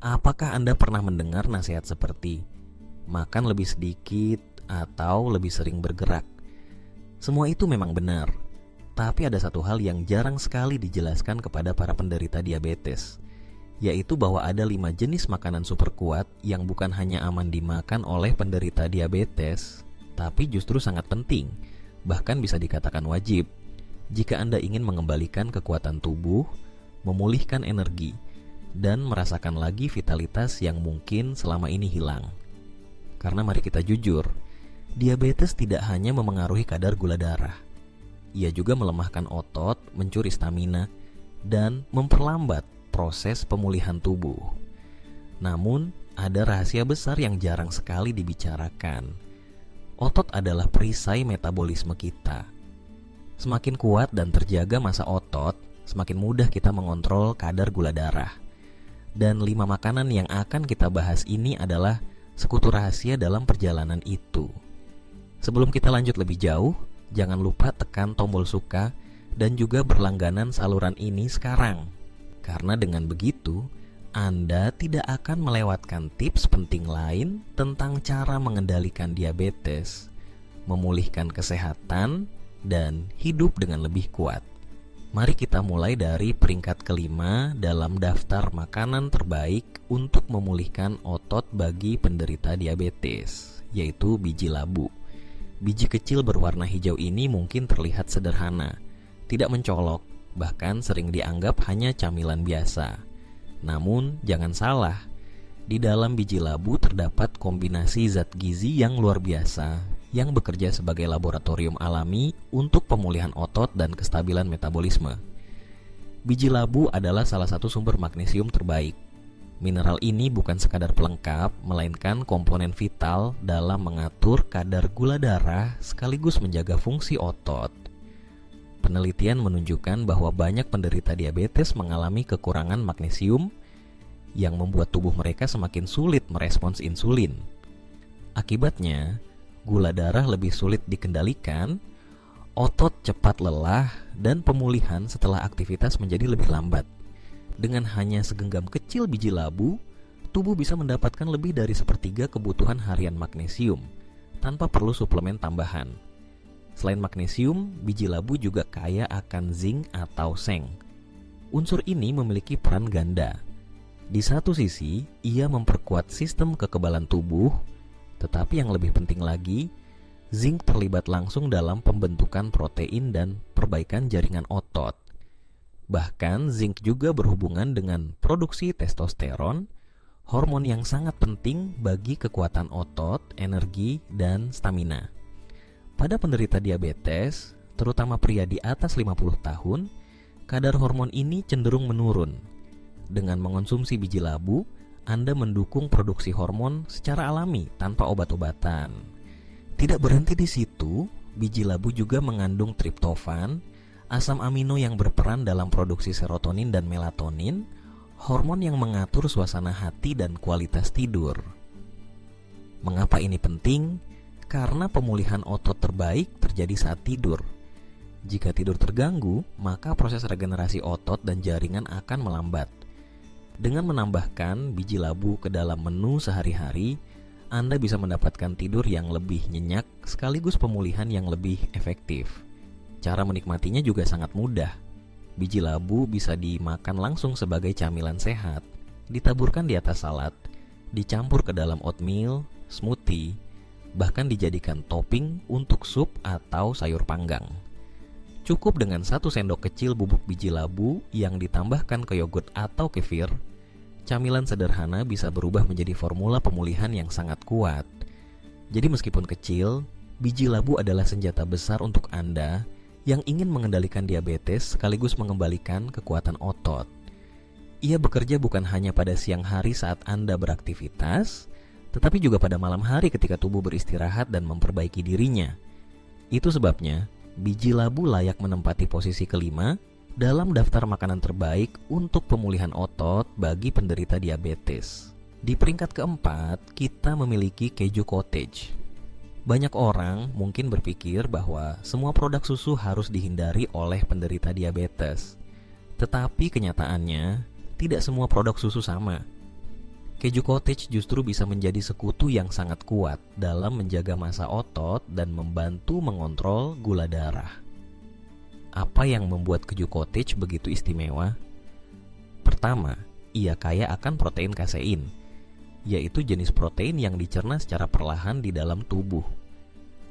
Apakah Anda pernah mendengar nasihat seperti makan lebih sedikit atau lebih sering bergerak? Semua itu memang benar, tapi ada satu hal yang jarang sekali dijelaskan kepada para penderita diabetes, yaitu bahwa ada 5 jenis makanan super kuat yang bukan hanya aman dimakan oleh penderita diabetes, tapi justru sangat penting, bahkan bisa dikatakan wajib, jika Anda ingin mengembalikan kekuatan tubuh, memulihkan energi, dan merasakan lagi vitalitas yang mungkin selama ini hilang. Karena mari kita jujur, diabetes tidak hanya memengaruhi kadar gula darah. Ia juga melemahkan otot, mencuri stamina, dan memperlambat proses pemulihan tubuh. Namun, ada rahasia besar yang jarang sekali dibicarakan. Otot adalah perisai metabolisme kita. Semakin kuat dan terjaga massa otot, semakin mudah kita mengontrol kadar gula darah. Dan 5 makanan yang akan kita bahas ini adalah sekutu rahasia dalam perjalanan itu. Sebelum kita lanjut lebih jauh, jangan lupa tekan tombol suka dan juga berlangganan saluran ini sekarang. Karena dengan begitu, Anda tidak akan melewatkan tips penting lain tentang cara mengendalikan diabetes, memulihkan kesehatan, dan hidup dengan lebih kuat. Mari kita mulai dari peringkat kelima dalam daftar makanan terbaik untuk memulihkan otot bagi penderita diabetes, yaitu biji labu. Biji kecil berwarna hijau ini mungkin terlihat sederhana, tidak mencolok, bahkan sering dianggap hanya camilan biasa. Namun, jangan salah, di dalam biji labu terdapat kombinasi zat gizi yang luar biasa yang bekerja sebagai laboratorium alami untuk pemulihan otot dan kestabilan metabolisme. Biji labu adalah salah satu sumber magnesium terbaik. Mineral ini bukan sekadar pelengkap, melainkan komponen vital dalam mengatur kadar gula darah sekaligus menjaga fungsi otot. Penelitian menunjukkan bahwa banyak penderita diabetes mengalami kekurangan magnesium yang membuat tubuh mereka semakin sulit merespons insulin. Akibatnya, gula darah lebih sulit dikendalikan, otot cepat lelah, dan pemulihan setelah aktivitas menjadi lebih lambat. Dengan hanya segenggam kecil biji labu, tubuh bisa mendapatkan lebih dari 1/3 kebutuhan harian magnesium, tanpa perlu suplemen tambahan. Selain magnesium, biji labu juga kaya akan zinc atau seng. Unsur ini memiliki peran ganda. Di satu sisi, ia memperkuat sistem kekebalan tubuh, tetapi yang lebih penting lagi, zinc terlibat langsung dalam pembentukan protein dan perbaikan jaringan otot. Bahkan, zinc juga berhubungan dengan produksi testosteron, hormon yang sangat penting bagi kekuatan otot, energi, dan stamina. Pada penderita diabetes, terutama pria di atas 50 tahun, kadar hormon ini cenderung menurun. Dengan mengonsumsi biji labu, Anda mendukung produksi hormon secara alami tanpa obat-obatan. Tidak berhenti di situ, biji labu juga mengandung triptofan, asam amino yang berperan dalam produksi serotonin dan melatonin, hormon yang mengatur suasana hati dan kualitas tidur. Mengapa ini penting? Karena pemulihan otot terbaik terjadi saat tidur. Jika tidur terganggu, maka proses regenerasi otot dan jaringan akan melambat. Dengan menambahkan biji labu ke dalam menu sehari-hari, Anda bisa mendapatkan tidur yang lebih nyenyak sekaligus pemulihan yang lebih efektif. Cara menikmatinya juga sangat mudah. Biji labu bisa dimakan langsung sebagai camilan sehat, ditaburkan di atas salad, dicampur ke dalam oatmeal, smoothie, bahkan dijadikan topping untuk sup atau sayur panggang. Cukup dengan 1 sendok kecil bubuk biji labu yang ditambahkan ke yogurt atau kefir, camilan sederhana bisa berubah menjadi formula pemulihan yang sangat kuat. Jadi meskipun kecil, biji labu adalah senjata besar untuk Anda yang ingin mengendalikan diabetes sekaligus mengembalikan kekuatan otot. Ia bekerja bukan hanya pada siang hari saat Anda beraktivitas, tetapi juga pada malam hari ketika tubuh beristirahat dan memperbaiki dirinya. Itu sebabnya, biji labu layak menempati posisi kelima dalam daftar makanan terbaik untuk pemulihan otot bagi penderita diabetes. Di peringkat keempat, kita memiliki keju cottage. Banyak orang mungkin berpikir bahwa semua produk susu harus dihindari oleh penderita diabetes. Tetapi kenyataannya, tidak semua produk susu sama. Keju cottage justru bisa menjadi sekutu yang sangat kuat dalam menjaga massa otot dan membantu mengontrol gula darah. Apa yang membuat keju cottage begitu istimewa? Pertama, ia kaya akan protein kasein, yaitu jenis protein yang dicerna secara perlahan di dalam tubuh.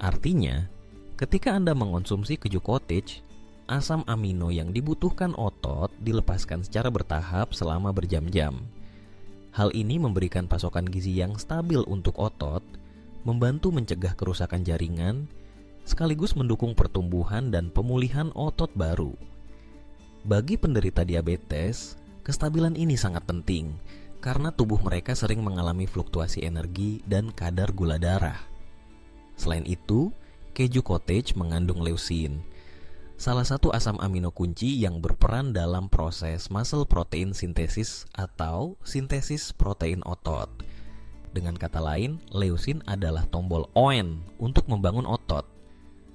Artinya, ketika Anda mengonsumsi keju cottage, asam amino yang dibutuhkan otot dilepaskan secara bertahap selama berjam-jam. Hal ini memberikan pasokan gizi yang stabil untuk otot, membantu mencegah kerusakan jaringan, sekaligus mendukung pertumbuhan dan pemulihan otot baru. Bagi penderita diabetes, kestabilan ini sangat penting karena tubuh mereka sering mengalami fluktuasi energi dan kadar gula darah. Selain itu, keju cottage mengandung leusin, salah satu asam amino kunci yang berperan dalam proses muscle protein sintesis atau sintesis protein otot. Dengan kata lain, leusin adalah tombol on untuk membangun otot.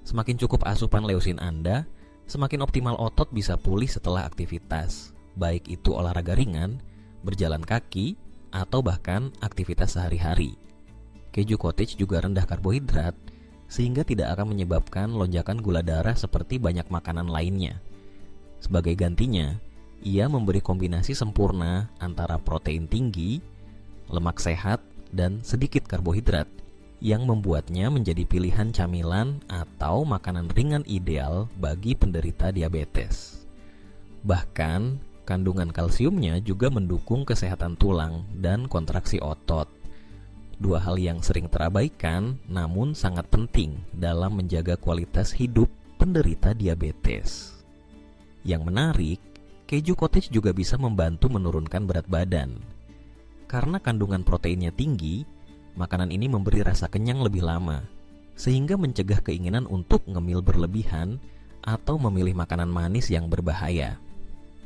Semakin cukup asupan leusin Anda, semakin optimal otot bisa pulih setelah aktivitas, baik itu olahraga ringan, berjalan kaki, atau bahkan aktivitas sehari-hari. Keju cottage juga rendah karbohidrat, sehingga tidak akan menyebabkan lonjakan gula darah seperti banyak makanan lainnya. Sebagai gantinya, ia memberi kombinasi sempurna antara protein tinggi, lemak sehat, dan sedikit karbohidrat yang membuatnya menjadi pilihan camilan atau makanan ringan ideal bagi penderita diabetes. Bahkan, kandungan kalsiumnya juga mendukung kesehatan tulang dan kontraksi otot. Dua hal yang sering terabaikan namun sangat penting dalam menjaga kualitas hidup penderita diabetes. Yang menarik, keju cottage juga bisa membantu menurunkan berat badan. Karena kandungan proteinnya tinggi, makanan ini memberi rasa kenyang lebih lama, sehingga mencegah keinginan untuk ngemil berlebihan atau memilih makanan manis yang berbahaya.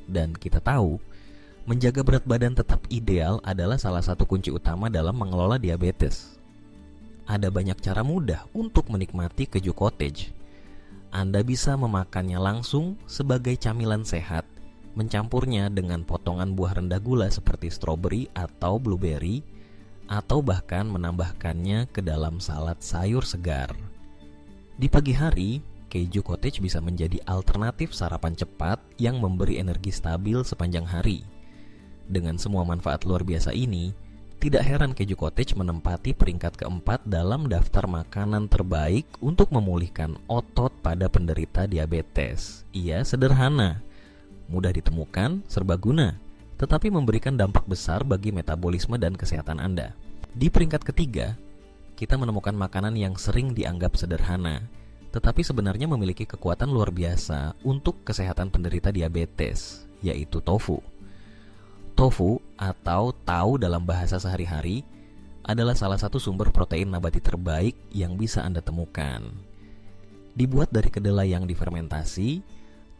Dan kita tahu, menjaga berat badan tetap ideal adalah salah satu kunci utama dalam mengelola diabetes. Ada banyak cara mudah untuk menikmati keju cottage. Anda bisa memakannya langsung sebagai camilan sehat, mencampurnya dengan potongan buah rendah gula seperti stroberi atau blueberry, atau bahkan menambahkannya ke dalam salad sayur segar. Di pagi hari, keju cottage bisa menjadi alternatif sarapan cepat yang memberi energi stabil sepanjang hari. Dengan semua manfaat luar biasa ini, tidak heran keju cottage menempati peringkat keempat dalam daftar makanan terbaik untuk memulihkan otot pada penderita diabetes. Ia sederhana, mudah ditemukan, serbaguna, tetapi memberikan dampak besar bagi metabolisme dan kesehatan Anda. Di peringkat ketiga, kita menemukan makanan yang sering dianggap sederhana, tetapi sebenarnya memiliki kekuatan luar biasa untuk kesehatan penderita diabetes, yaitu tofu. Tofu atau tau dalam bahasa sehari-hari adalah salah satu sumber protein nabati terbaik yang bisa Anda temukan. Dibuat dari kedelai yang difermentasi,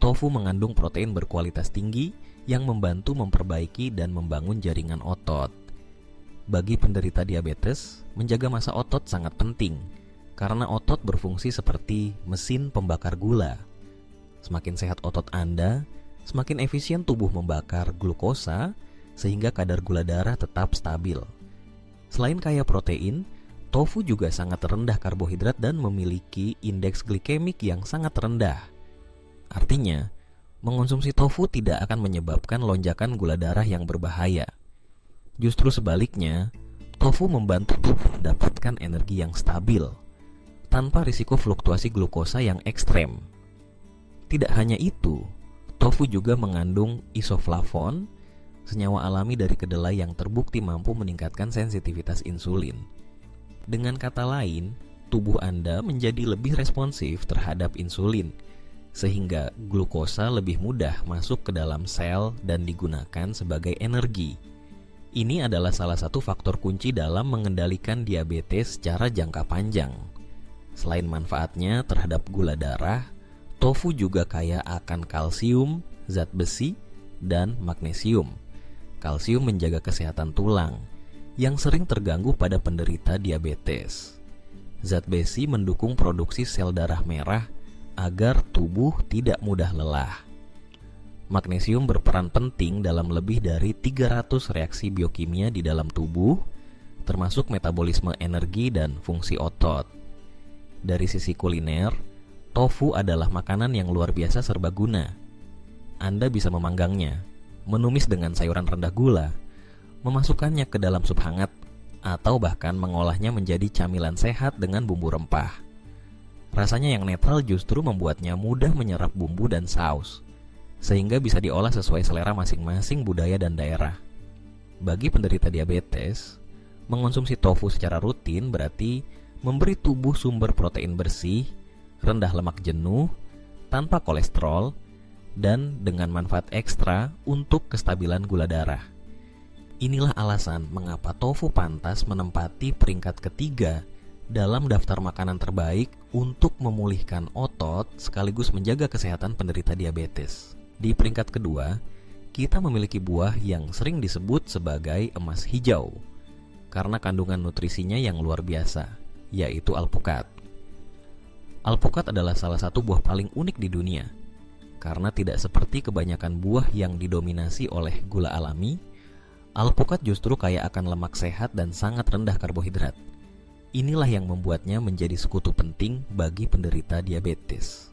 tofu mengandung protein berkualitas tinggi yang membantu memperbaiki dan membangun jaringan otot. Bagi penderita diabetes, menjaga massa otot sangat penting karena otot berfungsi seperti mesin pembakar gula. Semakin sehat otot Anda, semakin efisien tubuh membakar glukosa sehingga kadar gula darah tetap stabil. Selain kaya protein, tofu juga sangat rendah karbohidrat dan memiliki indeks glikemik yang sangat rendah. Artinya, mengonsumsi tofu tidak akan menyebabkan lonjakan gula darah yang berbahaya. Justru sebaliknya, tofu membantu tubuh mendapatkan energi yang stabil tanpa risiko fluktuasi glukosa yang ekstrem. Tidak hanya itu, tofu juga mengandung isoflavon, senyawa alami dari kedelai yang terbukti mampu meningkatkan sensitivitas insulin. Dengan kata lain, tubuh Anda menjadi lebih responsif terhadap insulin, sehingga glukosa lebih mudah masuk ke dalam sel dan digunakan sebagai energi. Ini adalah salah satu faktor kunci dalam mengendalikan diabetes secara jangka panjang. Selain manfaatnya terhadap gula darah, tofu juga kaya akan kalsium, zat besi, dan magnesium. Kalsium menjaga kesehatan tulang yang sering terganggu pada penderita diabetes. Zat besi mendukung produksi sel darah merah agar tubuh tidak mudah lelah. Magnesium berperan penting dalam lebih dari 300 reaksi biokimia di dalam tubuh, termasuk metabolisme energi dan fungsi otot. Dari sisi kuliner, tofu adalah makanan yang luar biasa serbaguna. Anda bisa memanggangnya, menumis dengan sayuran rendah gula, memasukkannya ke dalam sup hangat, atau bahkan mengolahnya menjadi camilan sehat dengan bumbu rempah. Rasanya yang netral justru membuatnya mudah menyerap bumbu dan saus, sehingga bisa diolah sesuai selera masing-masing budaya dan daerah. Bagi penderita diabetes, mengonsumsi tofu secara rutin berarti memberi tubuh sumber protein bersih, rendah lemak jenuh, tanpa kolesterol, dan dengan manfaat ekstra untuk kestabilan gula darah. Inilah alasan mengapa tofu pantas menempati peringkat ketiga dalam daftar makanan terbaik untuk memulihkan otot sekaligus menjaga kesehatan penderita diabetes. Di peringkat kedua, kita memiliki buah yang sering disebut sebagai emas hijau karena kandungan nutrisinya yang luar biasa, yaitu alpukat. Alpukat adalah salah satu buah paling unik di dunia karena tidak seperti kebanyakan buah yang didominasi oleh gula alami. Alpukat justru kaya akan lemak sehat dan sangat rendah karbohidrat. Inilah yang membuatnya menjadi sekutu penting bagi penderita diabetes.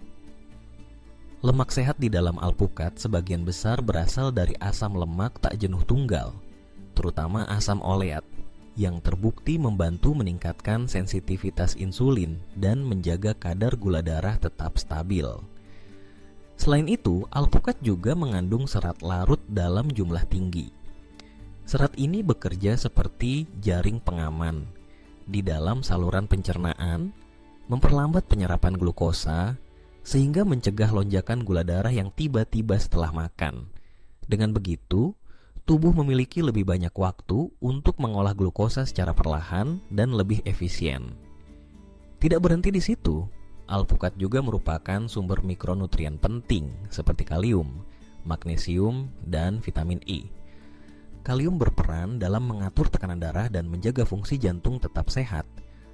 Lemak sehat di dalam alpukat sebagian besar berasal dari asam lemak tak jenuh tunggal, terutama asam oleat, yang terbukti membantu meningkatkan sensitivitas insulin dan menjaga kadar gula darah tetap stabil. Selain itu, alpukat juga mengandung serat larut dalam jumlah tinggi. Serat ini bekerja seperti jaring pengaman di dalam saluran pencernaan, memperlambat penyerapan glukosa, sehingga mencegah lonjakan gula darah yang tiba-tiba setelah makan. Dengan begitu, tubuh memiliki lebih banyak waktu untuk mengolah glukosa secara perlahan dan lebih efisien. Tidak berhenti di situ, alpukat juga merupakan sumber mikronutrien penting seperti kalium, magnesium, dan vitamin E. Kalium berperan dalam mengatur tekanan darah dan menjaga fungsi jantung tetap sehat,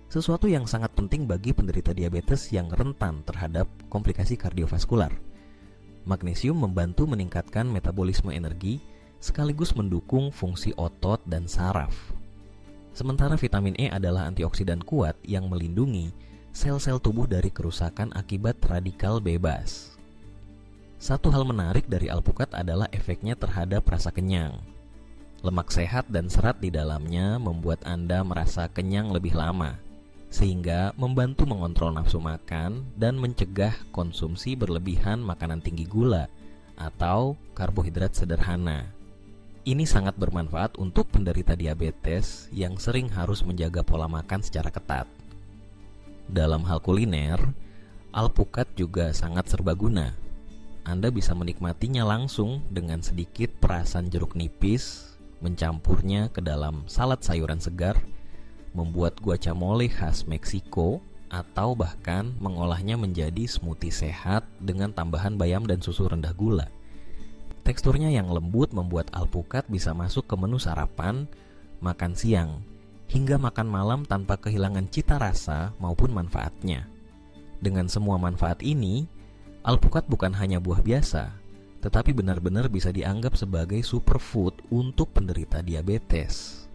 sesuatu yang sangat penting bagi penderita diabetes yang rentan terhadap komplikasi kardiovaskular. Magnesium membantu meningkatkan metabolisme energi sekaligus mendukung fungsi otot dan saraf. Sementara vitamin E adalah antioksidan kuat yang melindungi sel-sel tubuh dari kerusakan akibat radikal bebas. Satu hal menarik dari alpukat adalah efeknya terhadap rasa kenyang. Lemak sehat dan serat di dalamnya membuat Anda merasa kenyang lebih lama, sehingga membantu mengontrol nafsu makan dan mencegah konsumsi berlebihan makanan tinggi gula atau karbohidrat sederhana. Ini sangat bermanfaat untuk penderita diabetes yang sering harus menjaga pola makan secara ketat. Dalam hal kuliner, alpukat juga sangat serbaguna. Anda bisa menikmatinya langsung dengan sedikit perasan jeruk nipis, mencampurnya ke dalam salad sayuran segar, membuat guacamole khas Meksiko, atau bahkan mengolahnya menjadi smoothie sehat dengan tambahan bayam dan susu rendah gula. Teksturnya yang lembut membuat alpukat bisa masuk ke menu sarapan, makan siang, hingga makan malam tanpa kehilangan cita rasa maupun manfaatnya. Dengan semua manfaat ini, alpukat bukan hanya buah biasa, tetapi benar-benar bisa dianggap sebagai superfood untuk penderita diabetes.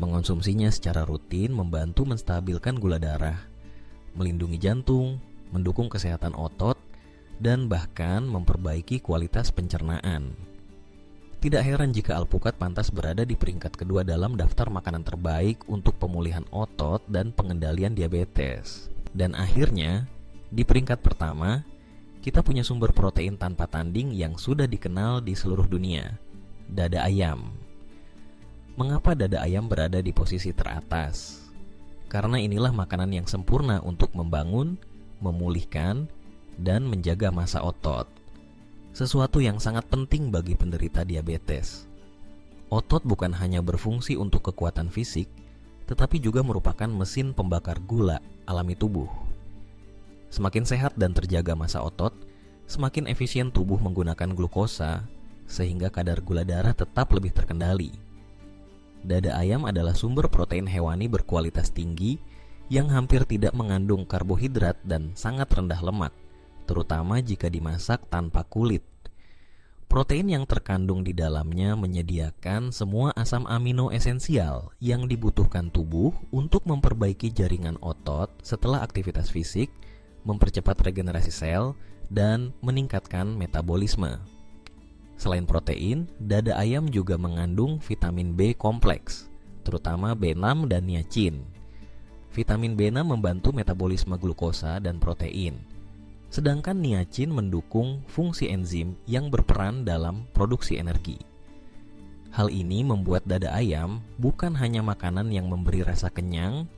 Mengonsumsinya secara rutin membantu menstabilkan gula darah, melindungi jantung, mendukung kesehatan otot, dan bahkan memperbaiki kualitas pencernaan. Tidak heran jika alpukat pantas berada di peringkat kedua dalam daftar makanan terbaik untuk pemulihan otot dan pengendalian diabetes. Dan akhirnya, di peringkat pertama, kita punya sumber protein tanpa tanding yang sudah dikenal di seluruh dunia, dada ayam. Mengapa dada ayam berada di posisi teratas? Karena inilah makanan yang sempurna untuk membangun, memulihkan, dan menjaga massa otot. Sesuatu yang sangat penting bagi penderita diabetes. Otot bukan hanya berfungsi untuk kekuatan fisik, tetapi juga merupakan mesin pembakar gula alami tubuh. Semakin sehat dan terjaga massa otot, semakin efisien tubuh menggunakan glukosa, sehingga kadar gula darah tetap lebih terkendali. Dada ayam adalah sumber protein hewani berkualitas tinggi yang hampir tidak mengandung karbohidrat dan sangat rendah lemak, terutama jika dimasak tanpa kulit. Protein yang terkandung di dalamnya menyediakan semua asam amino esensial yang dibutuhkan tubuh untuk memperbaiki jaringan otot setelah aktivitas fisik, mempercepat regenerasi sel, dan meningkatkan metabolisme. Selain protein, dada ayam juga mengandung vitamin B kompleks, terutama B6 dan niacin. Vitamin B6 membantu metabolisme glukosa dan protein, sedangkan niacin mendukung fungsi enzim yang berperan dalam produksi energi. Hal ini membuat dada ayam bukan hanya makanan yang memberi rasa kenyang,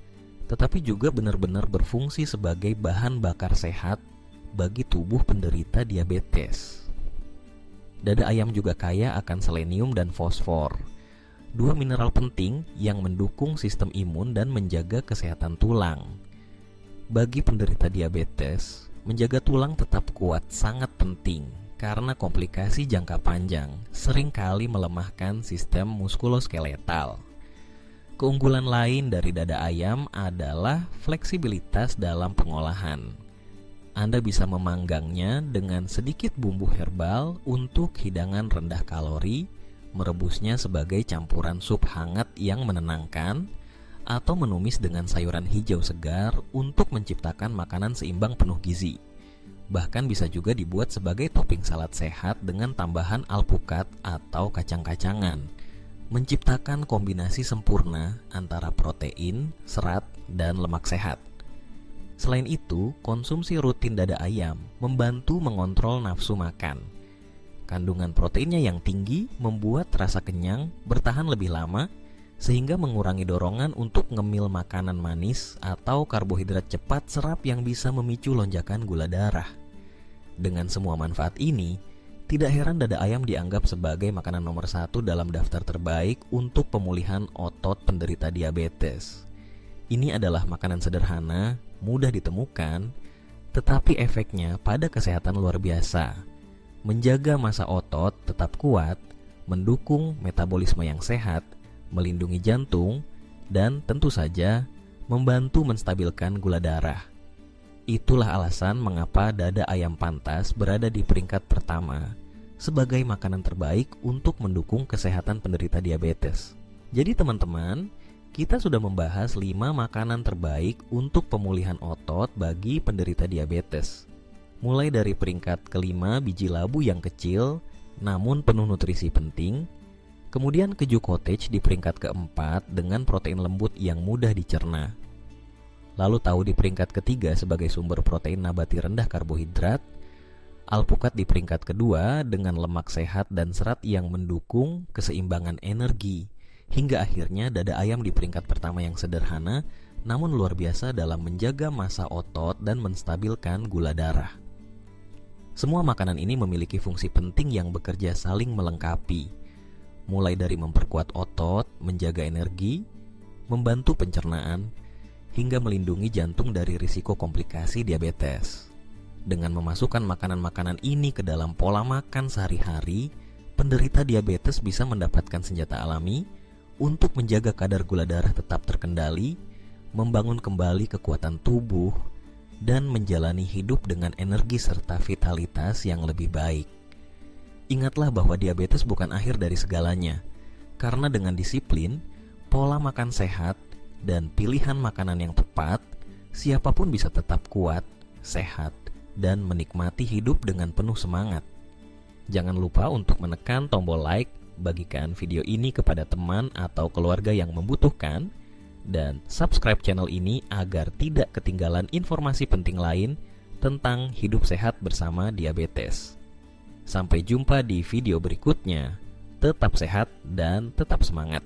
tetapi juga benar-benar berfungsi sebagai bahan bakar sehat bagi tubuh penderita diabetes. Dada ayam juga kaya akan selenium dan fosfor, dua mineral penting yang mendukung sistem imun dan menjaga kesehatan tulang. Bagi penderita diabetes, menjaga tulang tetap kuat sangat penting karena komplikasi jangka panjang seringkali melemahkan sistem muskuloskeletal. Keunggulan lain dari dada ayam adalah fleksibilitas dalam pengolahan. Anda bisa memanggangnya dengan sedikit bumbu herbal untuk hidangan rendah kalori, merebusnya sebagai campuran sup hangat yang menenangkan, atau menumis dengan sayuran hijau segar untuk menciptakan makanan seimbang penuh gizi. Bahkan bisa juga dibuat sebagai topping salad sehat dengan tambahan alpukat atau kacang-kacangan, menciptakan kombinasi sempurna antara protein, serat, dan lemak sehat. Selain itu, konsumsi rutin dada ayam membantu mengontrol nafsu makan. Kandungan proteinnya yang tinggi membuat rasa kenyang bertahan lebih lama, sehingga mengurangi dorongan untuk ngemil makanan manis atau karbohidrat cepat serap yang bisa memicu lonjakan gula darah. Dengan semua manfaat ini, tidak heran dada ayam dianggap sebagai makanan nomor 1 dalam daftar terbaik untuk pemulihan otot penderita diabetes. Ini adalah makanan sederhana, mudah ditemukan, tetapi efeknya pada kesehatan luar biasa. Menjaga massa otot tetap kuat, mendukung metabolisme yang sehat, melindungi jantung, dan tentu saja membantu menstabilkan gula darah. Itulah alasan mengapa dada ayam pantas berada di peringkat pertama sebagai makanan terbaik untuk mendukung kesehatan penderita diabetes. Jadi teman-teman, kita sudah membahas 5 makanan terbaik untuk pemulihan otot bagi penderita diabetes. Mulai dari peringkat kelima biji labu yang kecil namun penuh nutrisi penting, kemudian keju cottage di peringkat keempat dengan protein lembut yang mudah dicerna. Lalu tahu di peringkat ketiga sebagai sumber protein nabati rendah karbohidrat, alpukat di peringkat kedua dengan lemak sehat dan serat yang mendukung keseimbangan energi, hingga akhirnya dada ayam di peringkat pertama yang sederhana namun luar biasa dalam menjaga massa otot dan menstabilkan gula darah. Semua makanan ini memiliki fungsi penting yang bekerja saling melengkapi, mulai dari memperkuat otot, menjaga energi, membantu pencernaan, hingga melindungi jantung dari risiko komplikasi diabetes. Dengan memasukkan makanan-makanan ini ke dalam pola makan sehari-hari, penderita diabetes bisa mendapatkan senjata alami untuk menjaga kadar gula darah tetap terkendali, membangun kembali kekuatan tubuh, dan menjalani hidup dengan energi serta vitalitas yang lebih baik. Ingatlah bahwa diabetes bukan akhir dari segalanya, karena dengan disiplin, pola makan sehat, dan pilihan makanan yang tepat, siapapun bisa tetap kuat, sehat, dan menikmati hidup dengan penuh semangat. Jangan lupa untuk menekan tombol like, bagikan video ini kepada teman atau keluarga yang membutuhkan, dan subscribe channel ini agar tidak ketinggalan informasi penting lain tentang hidup sehat bersama diabetes. Sampai jumpa di video berikutnya. Tetap sehat dan tetap semangat.